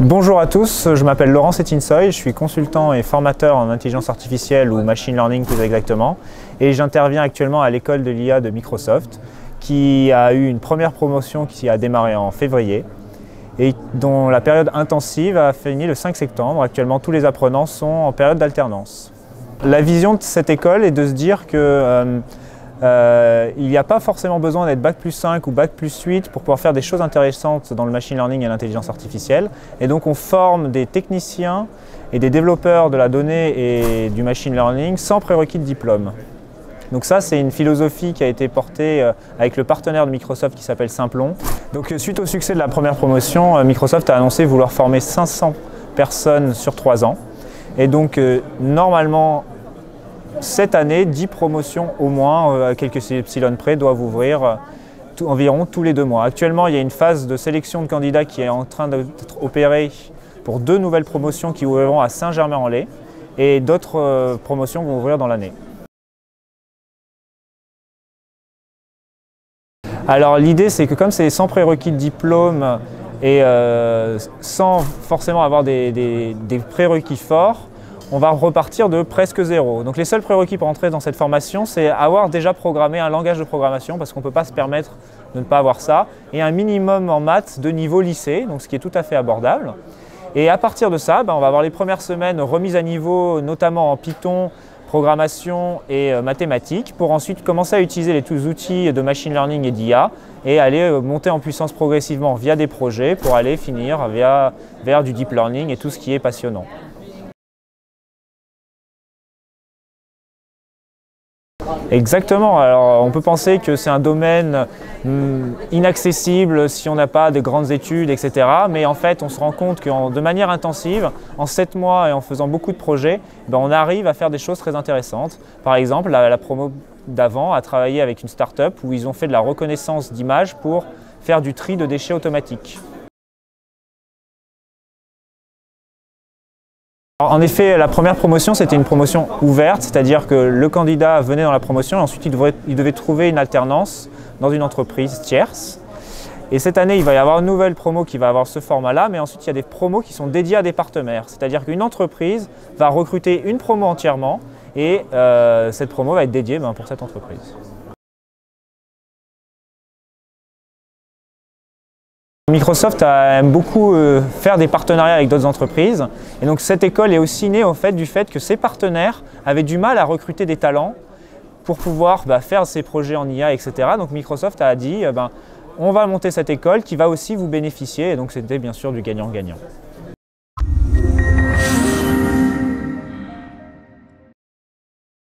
Bonjour à tous, je m'appelle Laurent Setinsoy, je suis consultant et formateur en intelligence artificielle ou machine learning plus exactement, et j'interviens actuellement à l'école de l'IA de Microsoft qui a eu une première promotion qui a démarré en février et dont la période intensive a fini le 5 septembre. Actuellement, tous les apprenants sont en période d'alternance. La vision de cette école est de se dire que il n'y a pas forcément besoin d'être Bac+5 ou Bac+8 pour pouvoir faire des choses intéressantes dans le machine learning et l'intelligence artificielle. Et donc on forme des techniciens et des développeurs de la donnée et du machine learning sans prérequis de diplôme. Donc ça, c'est une philosophie qui a été portée avec le partenaire de Microsoft qui s'appelle Simplon. Donc suite au succès de la première promotion, Microsoft a annoncé vouloir former 500 personnes sur 3 ans. Et donc normalement, cette année, 10 promotions au moins, à quelques epsilon près, doivent ouvrir environ tous les 2 mois. Actuellement, il y a une phase de sélection de candidats qui est en train d'être opérée pour 2 nouvelles promotions qui ouvriront à Saint-Germain-en-Laye et d'autres promotions vont ouvrir dans l'année. Alors l'idée, c'est que comme c'est sans prérequis de diplôme et sans forcément avoir des prérequis forts, on va repartir de presque zéro. Donc les seuls prérequis pour entrer dans cette formation, c'est avoir déjà programmé un langage de programmation, parce qu'on ne peut pas se permettre de ne pas avoir ça, et un minimum en maths de niveau lycée, donc ce qui est tout à fait abordable. Et à partir de ça, on va avoir les premières semaines remises à niveau, notamment en Python, programmation et mathématiques, pour ensuite commencer à utiliser les outils de machine learning et d'IA, et aller monter en puissance progressivement via des projets, pour aller finir vers du deep learning et tout ce qui est passionnant. Exactement, alors on peut penser que c'est un domaine inaccessible si on n'a pas de grandes études, etc. Mais en fait, on se rend compte que de manière intensive, en 7 mois et en faisant beaucoup de projets, on arrive à faire des choses très intéressantes. Par exemple, la promo d'avant a travaillé avec une start-up où ils ont fait de la reconnaissance d'images pour faire du tri de déchets automatique. En effet, la première promotion, c'était une promotion ouverte, c'est-à-dire que le candidat venait dans la promotion et ensuite il devait trouver une alternance dans une entreprise tierce. Et cette année, il va y avoir une nouvelle promo qui va avoir ce format-là, mais ensuite il y a des promos qui sont dédiés à des partenaires. C'est-à-dire qu'une entreprise va recruter une promo entièrement et cette promo va être dédiée pour cette entreprise. Microsoft aime beaucoup faire des partenariats avec d'autres entreprises et donc cette école est aussi née du fait que ces partenaires avaient du mal à recruter des talents pour pouvoir faire ces projets en IA, etc. Donc Microsoft a dit on va monter cette école qui va aussi vous bénéficier et donc c'était bien sûr du gagnant-gagnant.